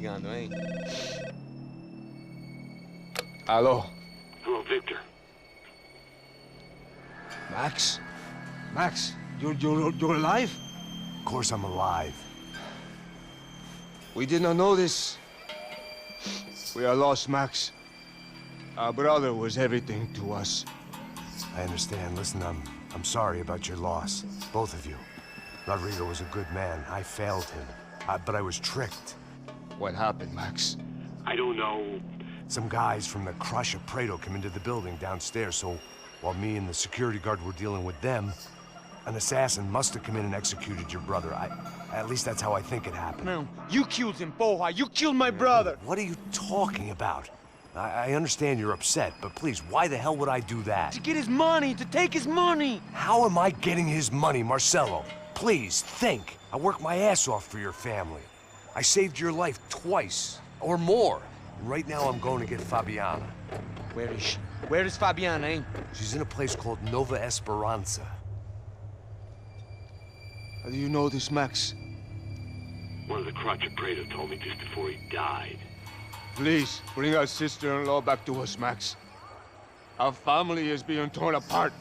ligando, hein? Alô? Hello, Victor. Max? Max, you're alive? Of course I'm alive. We did not know this. We are lost, Max. Our brother was everything to us. I understand. Listen, I'm sorry about your loss. Both of you. Rodrigo was a good man. I failed him. But I was tricked. What happened, Max? I don't know. Some guys from the Crush of Prado came into the building downstairs, so while me and the security guard were dealing with them, an assassin must have come in and executed your brother. At least that's how I think it happened. No, you killed him, porra. You killed my brother. What are you talking about? I understand you're upset, but please, why the hell would I do that? To get his money, to take his money. How am I getting his money, Marcelo? Please, think. I worked my ass off for your family. I saved your life twice, or more. And right now I'm going to get Fabiana. Where is she? Where is Fabiana, eh? She's in a place called Nova Esperanza. How do you know this, Max? One of the Crotch of Prado told me just before he died. Please, bring our sister-in-law back to us, Max. Our family is being torn apart.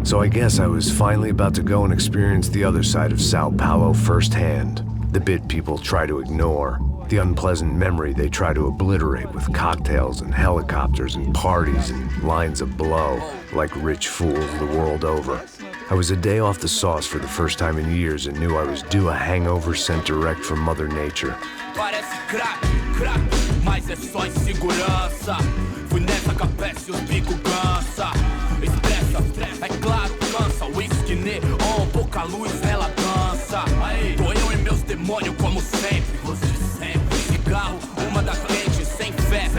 So I guess I was finally about to go and experience the other side of Sao Paulo firsthand. The bit people try to ignore. The unpleasant memory they try to obliterate with cocktails and helicopters and parties and lines of blow, like rich fools the world over. I was a day off the sauce for the first time in years and knew I was due a hangover sent direct from Mother Nature. Parece crack, mas é só insegurança. Fui nessa capeste os bico cansa. Expressa, é claro, cansa. Whisky neon, pouca luz, ela dança. Tô eu e meus demônios como sempre. Você sempre. Cigarro, uma das quentes, sem fé.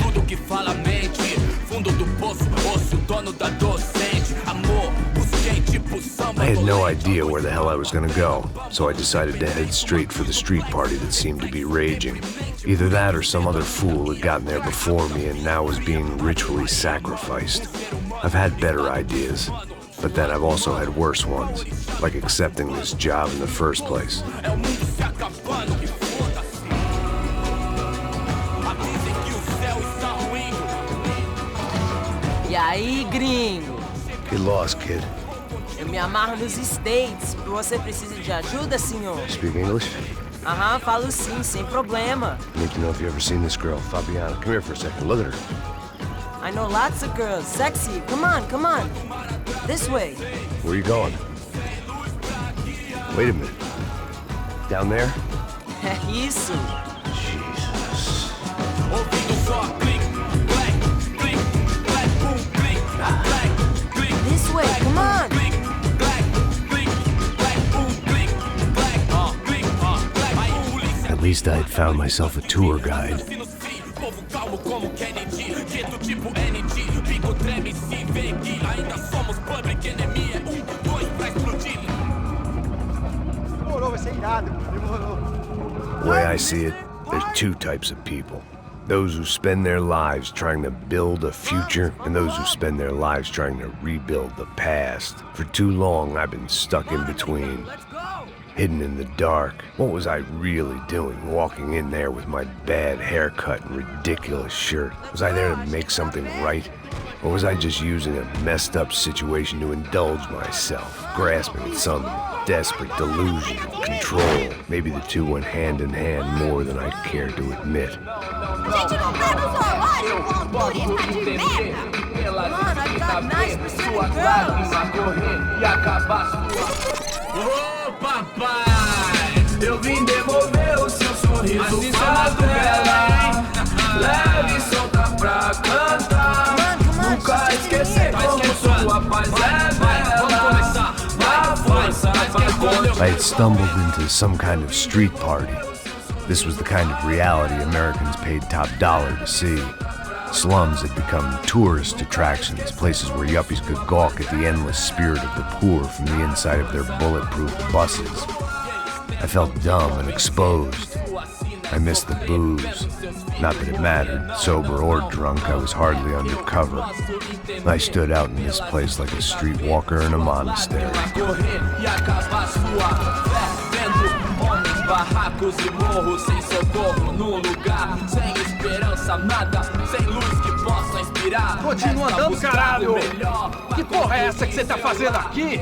Tudo que fala mente. Fundo do poço, osso, dono da docente. Amor, busquei tipo samba. I had no idea where the hell I was gonna go, so I decided to head straight for the street party that seemed to be raging. Either that or some other fool had gotten there before me and now was being ritually sacrificed. I've had better ideas, but then I've also had worse ones, like accepting this job in the first place. E aí, gringo? Get lost, kid. Eu me amarro nos States. Você precisa de ajuda, senhor? Speak English? Aham, falo sim, sem problema. I need to know if you've ever seen this girl, Fabiana. Come here for a second. Look at her. I know lots of girls. Sexy. Come on. This way. Where are you going? Wait a minute. Down there? É isso. Jesus. This way, come on. At least I had found myself a tour guide. The way I see it, there's two types of people. Those who spend their lives trying to build a future, and those who spend their lives trying to rebuild the past. For too long, I've been stuck in between. Hidden in the dark. What was I really doing, walking in there with my bad haircut and ridiculous shirt? Was I there to make something right? Or was I just using a messed up situation to indulge myself, grasping at some desperate delusion of control? Maybe the two went hand in hand more than I cared to admit. Gente, não tá no zoológico, turista de merda! Mano, I've got 9% girls! Ô papai, eu vim devolver o seu sorriso pra tela. Leve e solta pra cantar. Nunca esquecer como sua paz é bela. Na força pra continuar. I had stumbled into some kind of street party. This was the kind of reality Americans paid top dollar to see. Slums had become tourist attractions, places where yuppies could gawk at the endless spirit of the poor from the inside of their bulletproof buses. I felt dumb and exposed. I missed the booze. Not that it mattered. Sober or drunk, I was hardly undercover. I stood out in this place like a streetwalker in a monastery. Barracos e morros sem socorro num lugar sem esperança, nada, sem luz que possa inspirar. Continua andando, caralho! Que porra é essa que você tá fazendo aqui?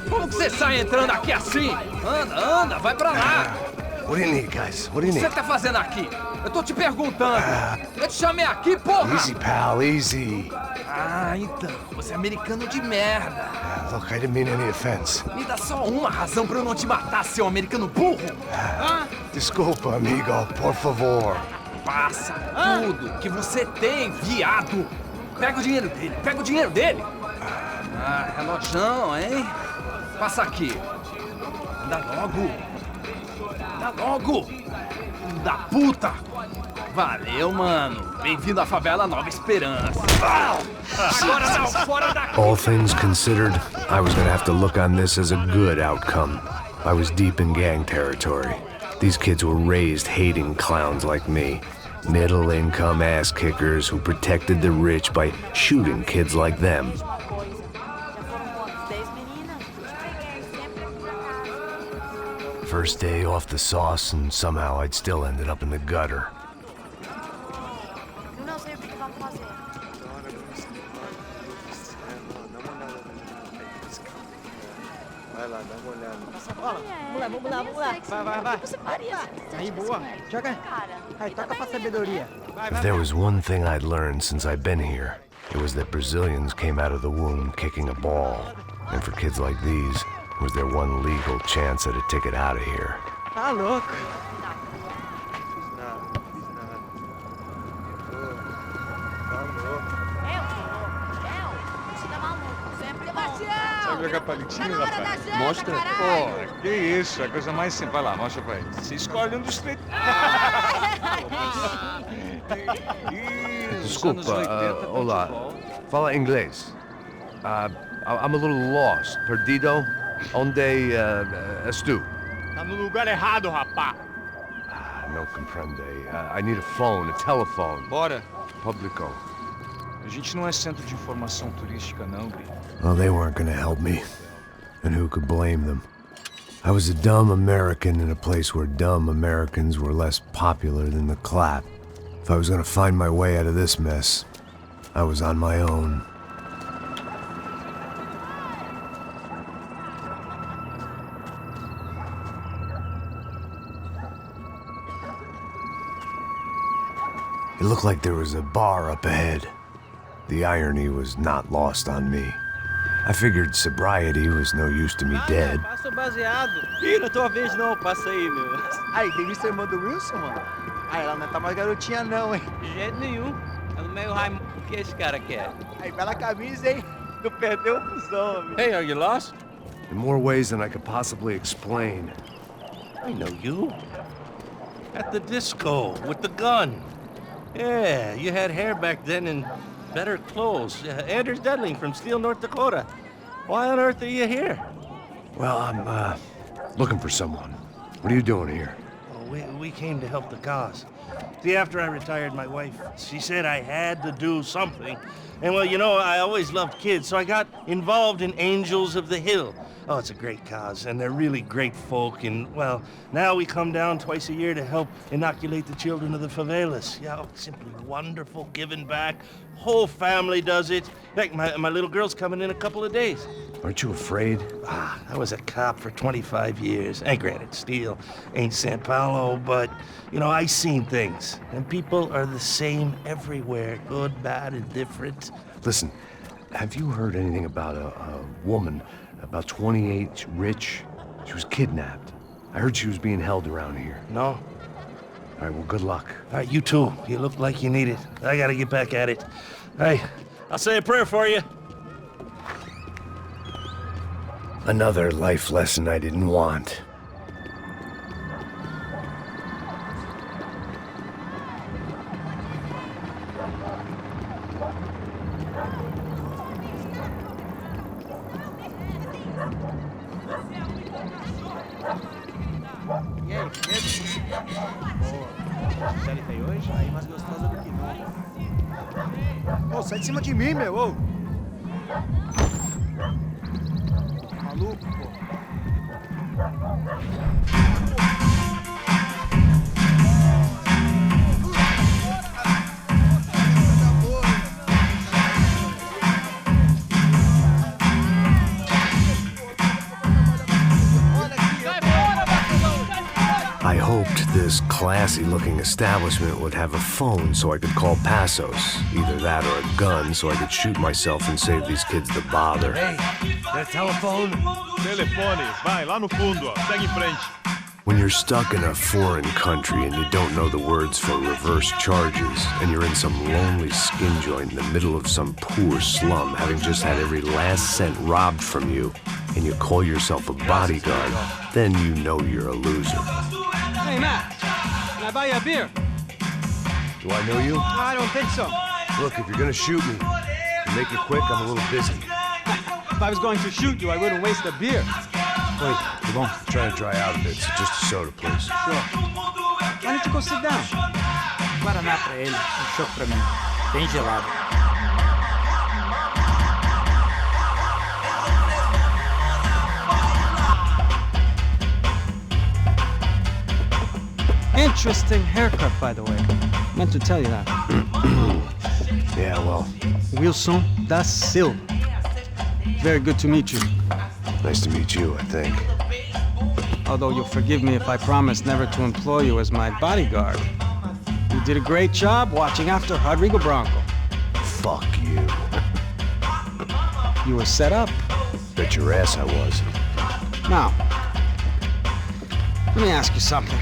Como que você sai entrando aqui assim? Anda, vai pra lá! What do you need, guys? What do you O que need? você tá fazendo aqui? Eu tô te perguntando. Eu te chamei aqui, porra! Easy, pal, easy. Ah, então, você é americano de merda. Look, I didn't mean any offense. Me dá só uma razão pra eu não te matar, seu americano burro. Desculpa, amigo, por favor. Passa tudo que você tem, viado. Pega o dinheiro dele, Ah, relojão, hein? Passa aqui. Dá logo. Filho da puta. Valeu, mano. Bem-vindo à favela Nova Esperança. Agora não, fora daqui. All things considered, I was gonna have to look on this as a good outcome. I was deep in gang territory. These kids were raised hating clowns like me. Middle-income ass-kickers who protected the rich by shooting kids like them. First day off the sauce, and somehow I'd still ended up in the gutter. Eu não sei o que vamos fazer. Vai lá, dá uma olhada. Vamos lá. Vai. Você faria? Aí, boa. Joga. Cara. Aí, toca pra sabedoria. If there was one thing I'd learned since I'd been here, it was that Brazilians came out of the womb kicking a ball. And for kids like these, it was their one legal chance at a ticket out of here. Tá louco. Você tá maluco. Sempre bom. Sabe jogar palitinho, Tá na hora rapaz? da janta, Mostra. caralho. Pô, que isso, a coisa mais simples. Vai lá, mostra pra ele. Você escolhe um dos três. Desculpa, olá. Fala inglês. I'm a little lost. Perdido? Onde estou? Tá no lugar errado, rapá. No comprende. I need a phone, a telephone. Bora. Publico. A gente não é centro de informação turística, não, Gri. Well, they weren't gonna help me. And who could blame them? I was a dumb American in a place where dumb Americans were less popular than the clap. If I was gonna find my way out of this mess, I was on my own. It looked like there was a bar up ahead. The irony was not lost on me. I figured sobriety was no use to me dead. Passa o baseado. Ih, não é tua vez não, passa aí, meu. Aí, tem visto a irmã do Wilson, mano? Aí, ela não tá mais garotinha não, hein? De jeito nenhum. É no meio Raimundo. O que esse cara quer? Aí, bela camisa, hein? Tu perdeu o fusão, amigo. Hey, are you lost? In more ways than I could possibly explain. I know you. At the disco, with the gun. Yeah, you had hair back then and better clothes. Anders Dudling from Steele, North Dakota. Why on earth are you here? Well, I'm, looking for someone. What are you doing here? Oh, we came to help the cause. See, after I retired, my wife, she said I had to do something. And well, you know, I always loved kids, so I got involved in Angels of the Hill. Oh, it's a great cause, and they're really great folk. And, well, now we come down twice a year to help inoculate the children of the favelas. Yeah, oh, simply wonderful, giving back. Whole family does it. In fact, my little girl's coming in a couple of days. Aren't you afraid? I was a cop for 25 years. And granted, Steele ain't San Paulo, but, you know, I seen things. And people are the same everywhere, good, bad, and different. Listen, have you heard anything about a woman, about 28, rich? She was kidnapped. I heard she was being held around here. No? All right, well, good luck. All right, you too. You look like you need it. I gotta get back at it. Hey, I'll say a prayer for you. Another life lesson I didn't want. E aí, beleza? Boa. Série tem hoje? Aí mais gostosa do que nunca. Ô, sai de cima de mim, meu, ô! Maluco, pô. I hoped this classy-looking establishment would have a phone so I could call Passos. Either that or a gun so I could shoot myself and save these kids the bother. Hey, got a telephone? Telefone, vai, lá no fundo, ó. Segue em frente. When you're stuck in a foreign country and you don't know the words for reverse charges, and you're in some lonely skin joint in the middle of some poor slum, having just had every last cent robbed from you, and you call yourself a bodyguard, then you know you're a loser. Hey, Matt, can I buy you a beer? Do I know you? I don't think so. Look, if you're gonna shoot me, to make it quick, I'm a little busy. If I was going to shoot you, I wouldn't waste a beer. Wait, come on. I'm trying to dry out a bit, so just a soda, please. Sure. Why don't you go sit down? Guaraná pra ele, chopp pra mim. Bem gelado. Interesting haircut, by the way. Meant to tell you that. Yeah, well, Wilson da Silva. Very good to meet you. nice to meet you, I think. Although you'll forgive me if I promise never to employ you as my bodyguard. You did a great job watching after Rodrigo Bronco. Fuck you. You were set up. Bet your ass I was. Now, let me ask you something.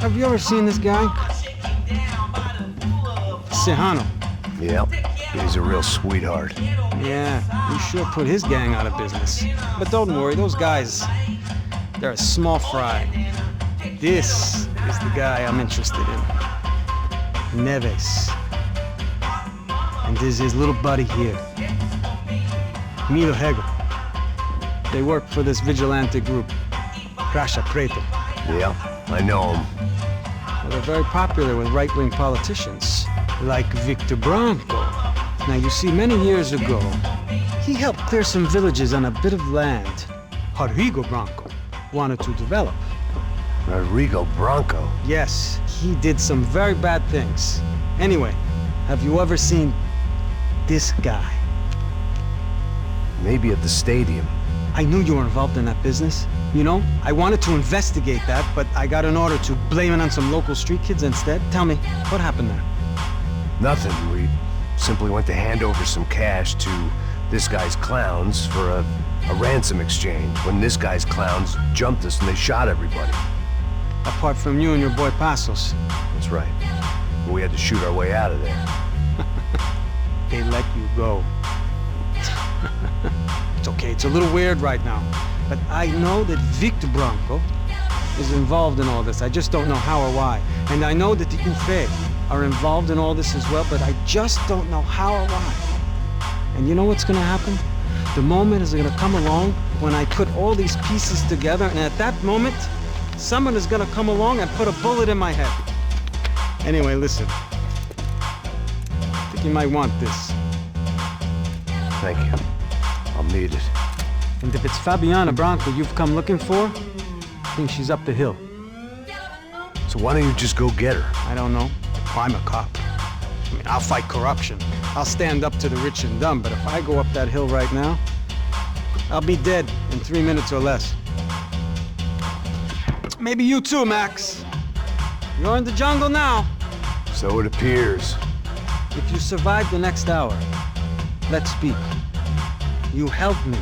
Have you ever seen this guy? Serrano. Yep, he's a real sweetheart. Yeah, he sure put his gang out of business. But don't worry, those guys, they're a small fry. This is the guy I'm interested in. Neves. And this is his little buddy here. Milo Hegel. They work for this vigilante group, Crasha Preto. Yeah, I know him. Well, they're very popular with right-wing politicians, like Victor Bronco. Now, you see, many years ago, he helped clear some villages on a bit of land Rodrigo Bronco wanted to develop. Rodrigo Bronco? Yes, he did some very bad things. Anyway, have you ever seen this guy? Maybe at the stadium. I knew you were involved in that business. You know, I wanted to investigate that, but I got an order to blame it on some local street kids instead. Tell me, what happened there? Nothing. We simply went to hand over some cash to this guy's clowns for a ransom exchange when this guy's clowns jumped us and they shot everybody. Apart from you and your boy Passos. That's right. We had to shoot our way out of there. They let you go. It's okay, it's a little weird right now. But I know that Victor Bronco is involved in all this. I just don't know how or why. And I know that the UFE are involved in all this as well, but I just don't know how or why. And you know what's gonna happen? The moment is gonna come along when I put all these pieces together, and at that moment, someone is gonna come along and put a bullet in my head. Anyway, listen. I think you might want this. Thank you. I'll need it. And if it's Fabiana Bronco you've come looking for, I think she's up the hill. So why don't you just go get her? I don't know. I'm a cop. I mean, I'll fight corruption. I'll stand up to the rich and dumb, but if I go up that hill right now, I'll be dead in 3 minutes or less. Maybe you too, Max. You're in the jungle now. So it appears. If you survive the next hour, let's speak. You help me.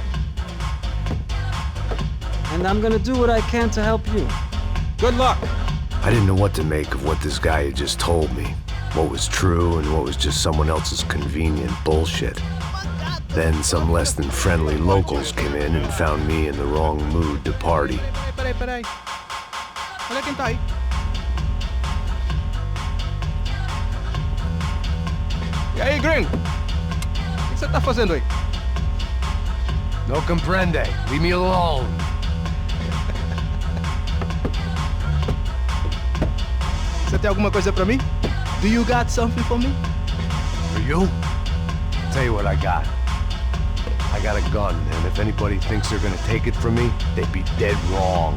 And I'm gonna do what I can to help you. Good luck. I didn't know what to make of what this guy had just told me. What was true and what was just someone else's convenient bullshit. Then some less than friendly locals came in and found me in the wrong mood to party. Peraí. Olha quem tá aí. E aí, gringo? O que você tá fazendo aí? No comprende. Leave me alone. Você tem alguma coisa pra mim? Do you got something for me? For you? Tell you what I got. I got a gun, and if anybody thinks they're gonna take it from me, they'd be dead wrong.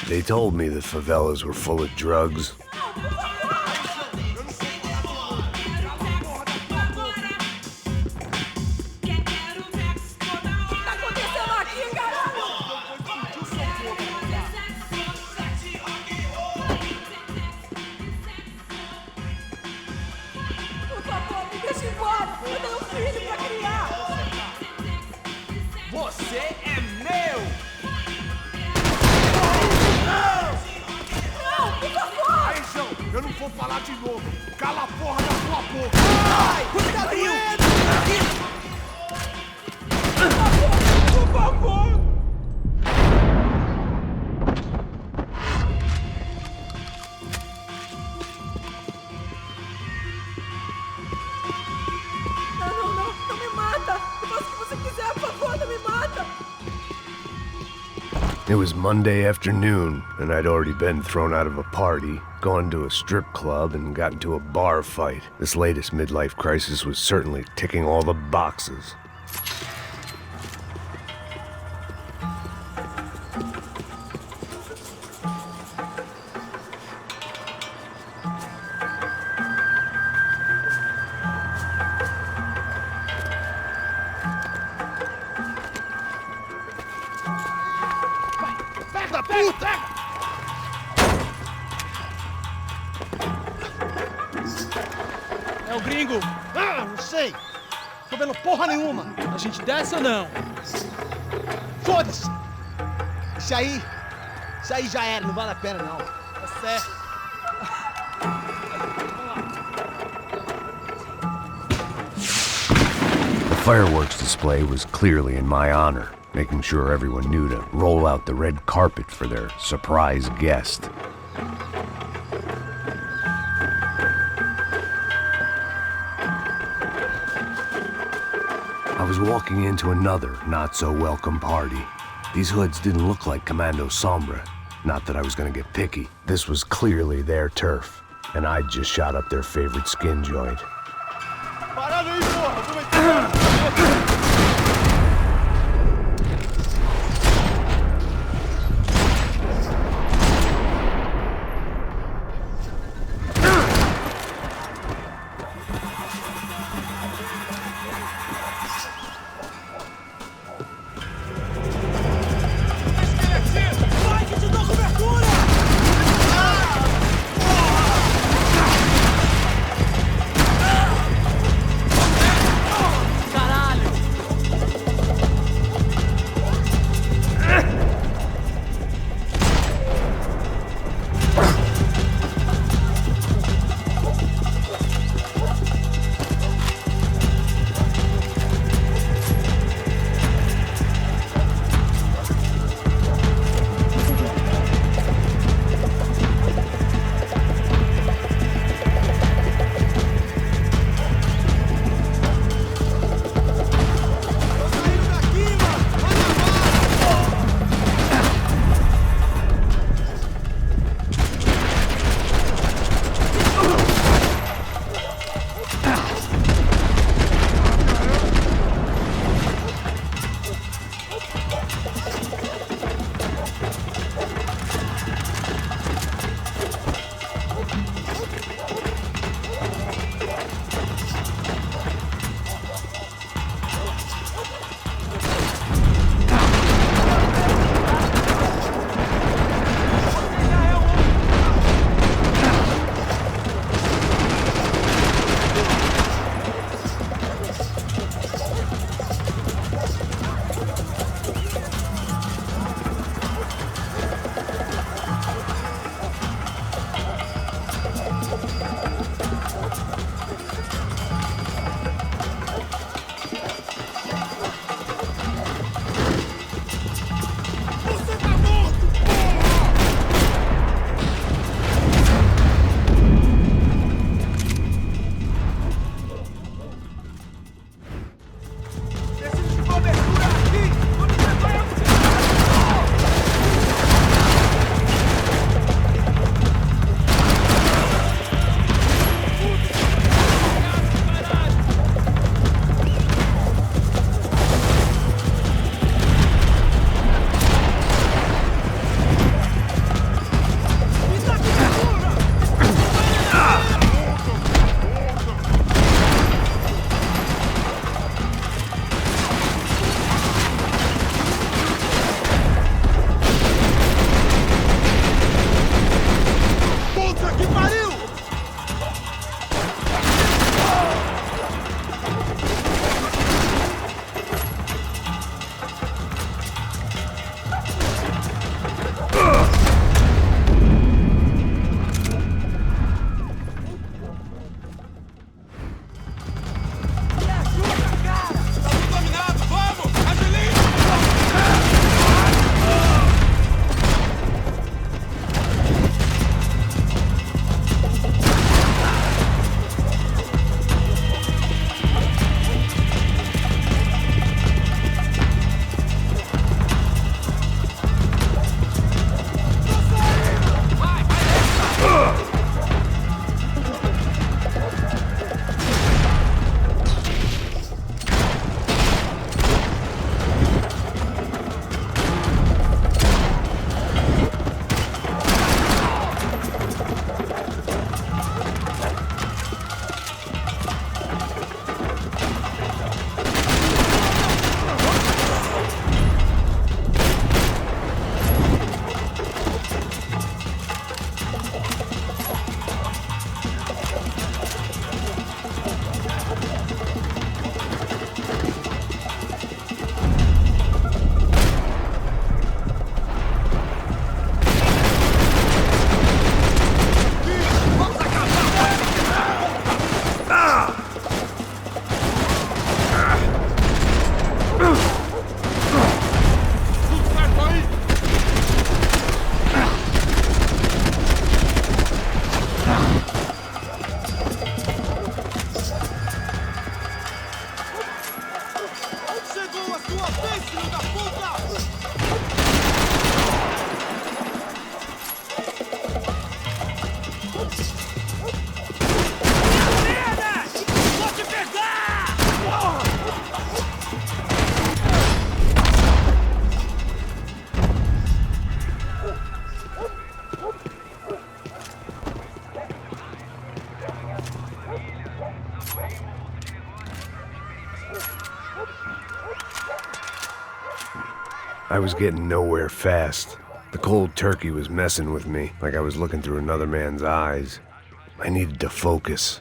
They told me the favelas were full of drugs. Eu não vou falar de novo. Cala a porra da sua boca. Ai, tá doendo. Por favor. Não me mata. Eu faço o que você quiser, por favor, não me mata. It was Monday afternoon, and I'd already been thrown out of a party, gone to a strip club, and got into a bar fight. This latest midlife crisis was certainly ticking all the boxes. É o gringo! Ah, não sei! Tô vendo porra nenhuma! A gente desce ou não? Foda-se! Isso aí já era, não vale a pena não. Tá certo. The fireworks display was clearly in my honor, making sure everyone knew to roll out the red carpet for their surprise guest. I was walking into another not-so-welcome party. These hoods didn't look like Commando Sombra. Not that I was gonna get picky. This was clearly their turf, and I'd just shot up their favorite skin joint. Parada aí, porra! vergonha sua vez, filho da puta! Vou te pegar! I was getting nowhere fast. The cold turkey was messing with me, like I was looking through another man's eyes. I needed to focus.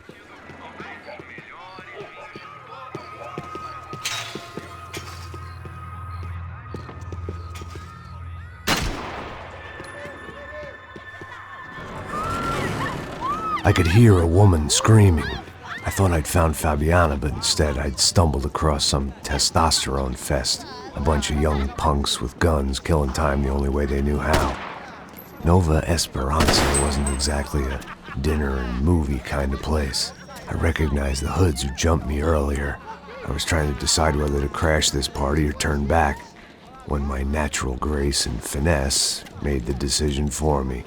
I could hear a woman screaming. I thought I'd found Fabiana, but instead I'd stumbled across some testosterone fest. A bunch of young punks with guns killing time the only way they knew how. Nova Esperanza wasn't exactly a dinner and movie kind of place. I recognized the hoods who jumped me earlier. I was trying to decide whether to crash this party or turn back, when my natural grace and finesse made the decision for me.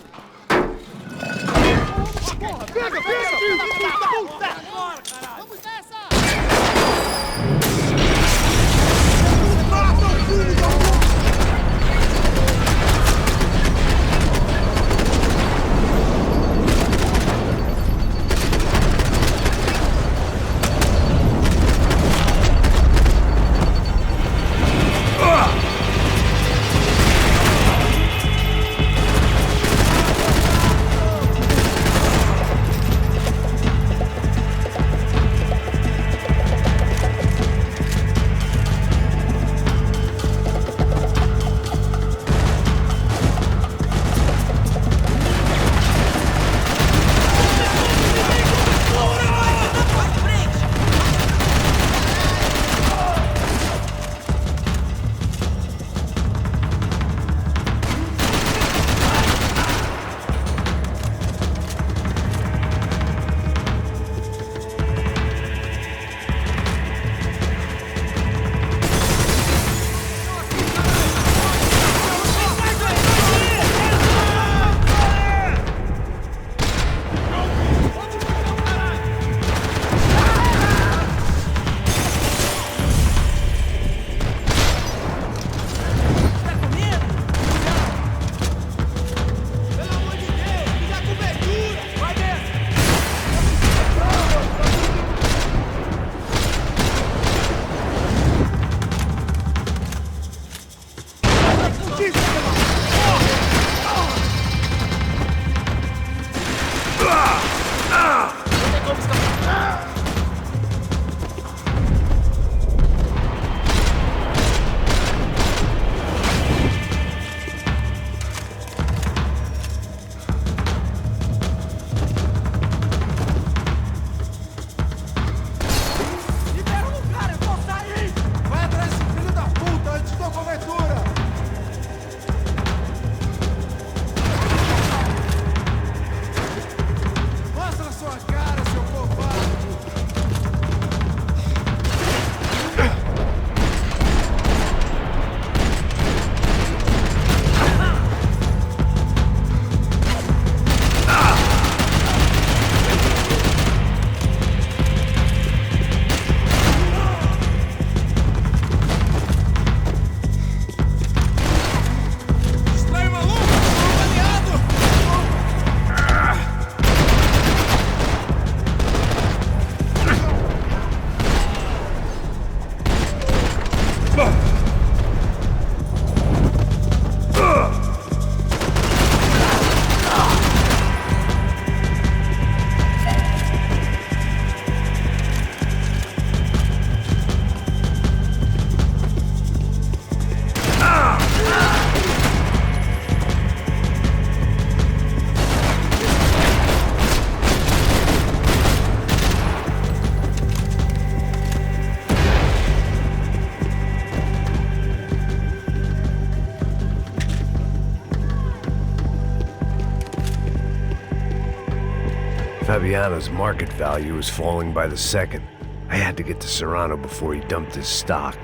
Fabiana's market value was falling by the second. I had to get to Serrano before he dumped his stock.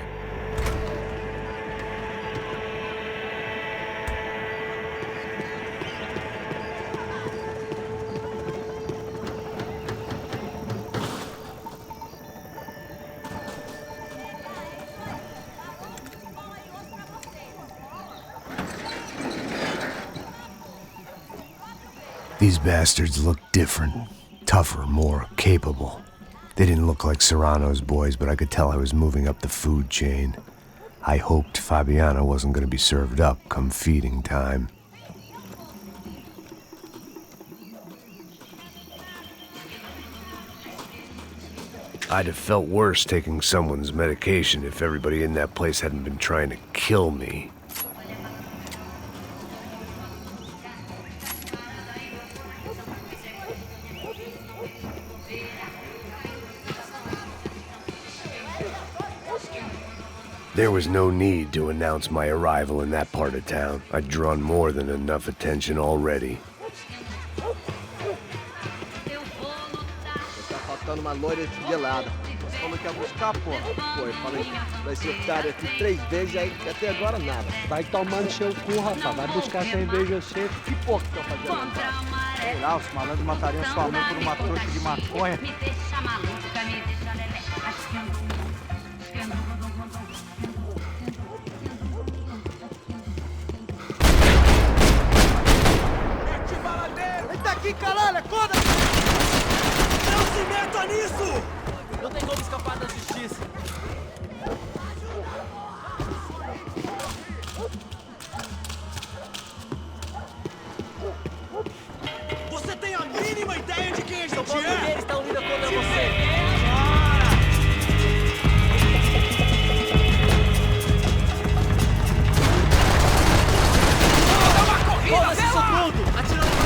These bastards looked different, tougher, more capable. They didn't look like Serrano's boys, but I could tell I was moving up the food chain. I hoped Fabiana wasn't going to be served up come feeding time. I'd have felt worse taking someone's medication if everybody in that place hadn't been trying to kill me. There was no need to announce my arrival in that part of town. I'd drawn more than enough attention already. Tá faltando uma loira gelada. Você falou que ia buscar, pô. Foi, falei, vai ser otário aqui 3 vezes, aí até agora nada. Vai tomando seu cu, rapaz. Vai buscar cerveja você. Que porra que tá fazendo lá? Sei lá, os malandros matariam sua mãe por uma trouxa de maconha. Me deixa maluca, me deixa lelé. Ele tá aqui, caralho, acorda! Não se meta nisso! Não tem como escapar da justiça. Você tem a mínima ideia de quem a gente é? Eles estão unidos contra você. Foda-se isso tudo! Atirando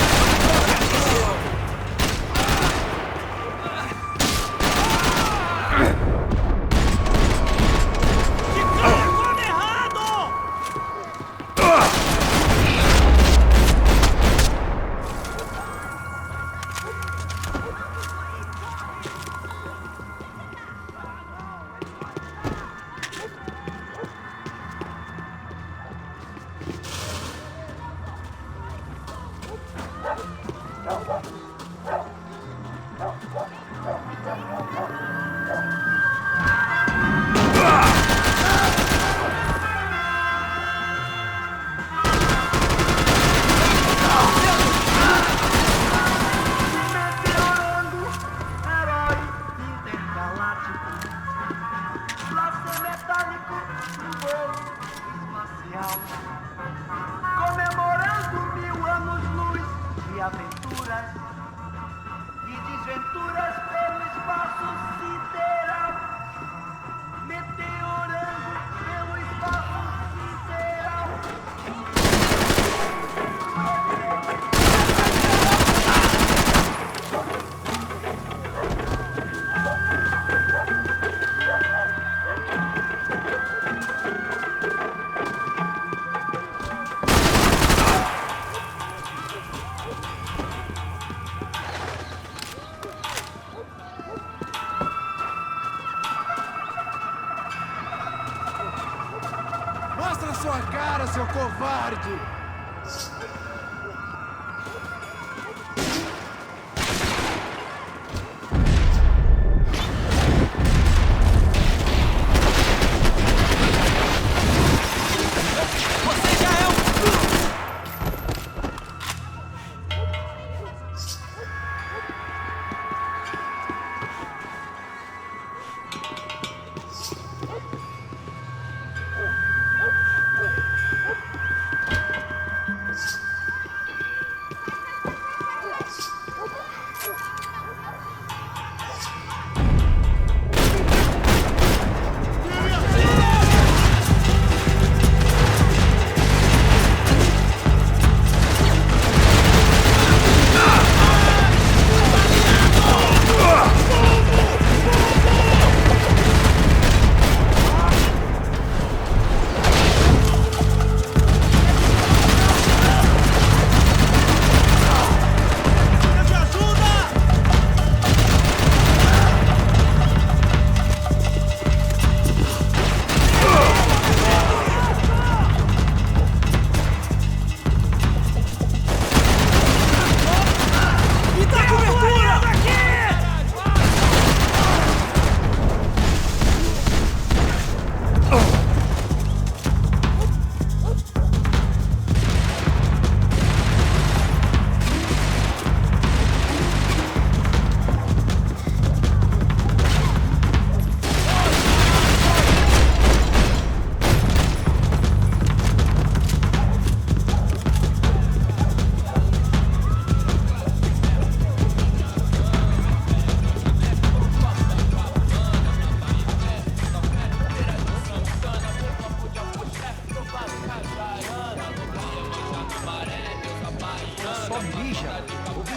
comemorando 1000 anos-luz de aventuras e desventuras pelo espaço sideral, meteorando pelo espaço sideral. Mostra sua cara, seu covarde! Você já é um...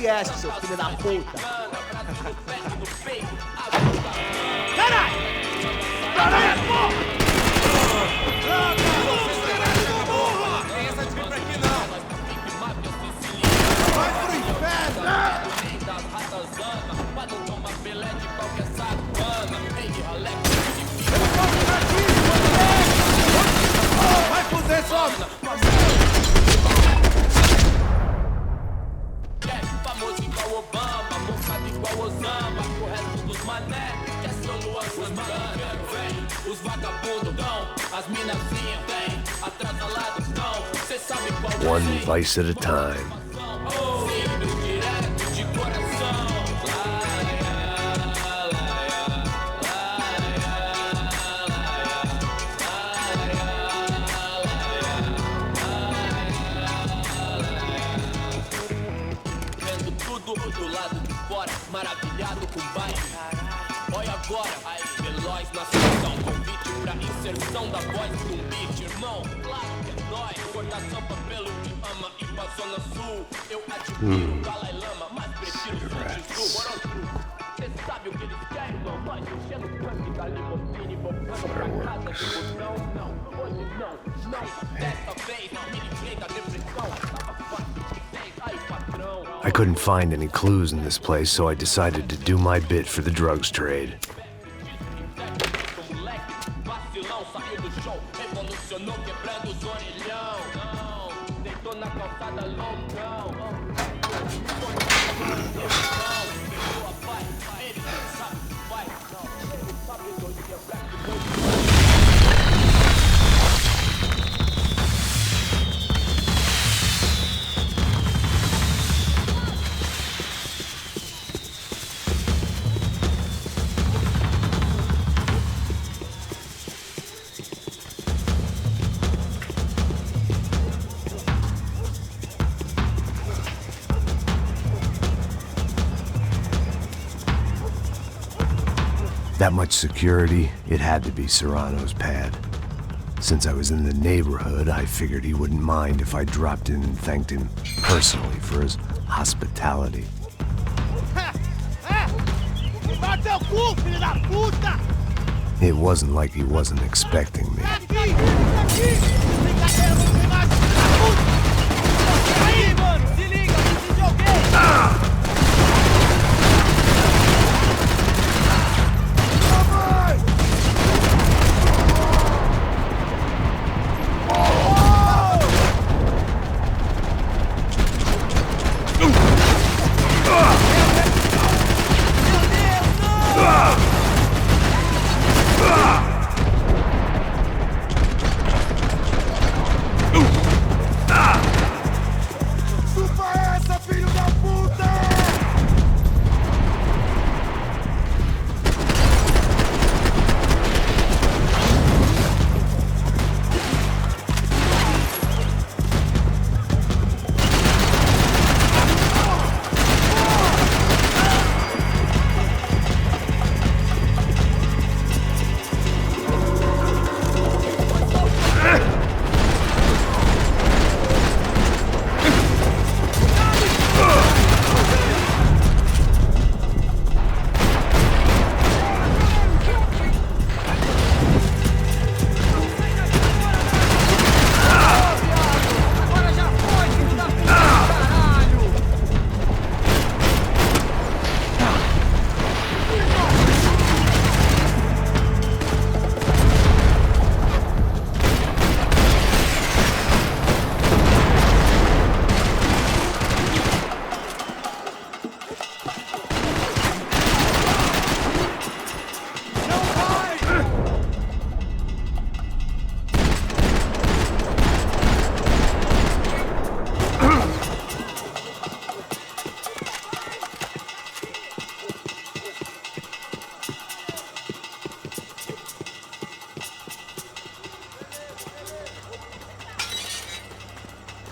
Jeyeff, seu filho da puta. Caralho! Caralho, porra! Vai fuder, sobe! Famoso igual Obama, mofado igual Osama, o resto dos mané, que é seu Luan Santana. Vem, os vagabundos dão, as minazinhas vem, atrasalados não, cê sabe qual One vice at a time. Simples, direto, de coração. Do lado de fora, maravilhado com o baile. Olha agora, aí, veloz na sessão. Convite pra inserção da voz do beat, irmão. Claro que é nóis. Cortação pra pelo que ama e pra zona sul. Eu admiro o Dalai Lama, mas prefiro o sul. Cê sabe o que eles querem, irmão? Nós enchendo o tanque da limusine, voltando pra casa de busão. Não, hoje não. Dessa vez, me livrei da depressão. Tava fácil de vez, aí, patrão. I couldn't find any clues in this place, so I decided to do my bit for the drugs trade. That much security, it had to be Serrano's pad. Since I was in the neighborhood, I figured he wouldn't mind if I dropped in and thanked him personally for his hospitality. It wasn't like he wasn't expecting me.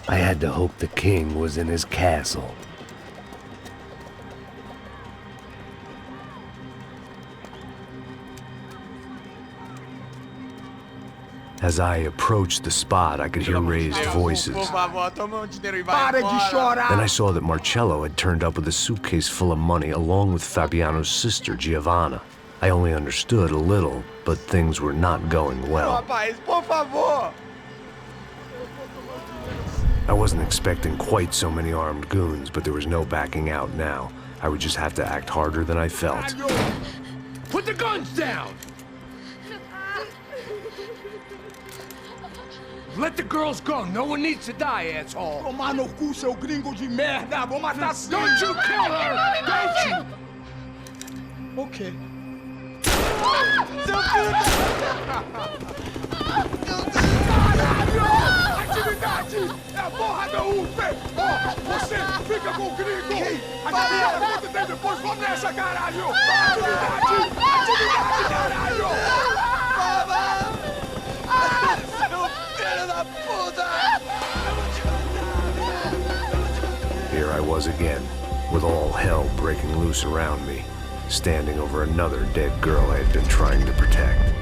I had to hope the king was in his castle. As I approached the spot, I could hear raised voices. Por favor, toma dinheiro e vai Para de embora. chorar! Then I saw that Marcello had turned up with a suitcase full of money along with Fabiano's sister, Giovanna. I only understood a little, but things were not going well. Rapaz, por favor! I wasn't expecting quite so many armed goons, but there was no backing out now. I would just have to act harder than I felt. Put the guns down! Let the girls go. No one needs to die, asshole. Tomar no cu, seu gringo de merda! Vou matar sim! Don't you kill her! Don't you? Ok. Seu filho Atividade! É a porra da UFE! Ó, você fica com o gringo! A galera conta tem depois, vamos nessa, caralho! Atividade! Atividade, caralho! Seu filho da puta! Here I was again, with all hell breaking loose around me, standing over another dead girl I had been trying to protect.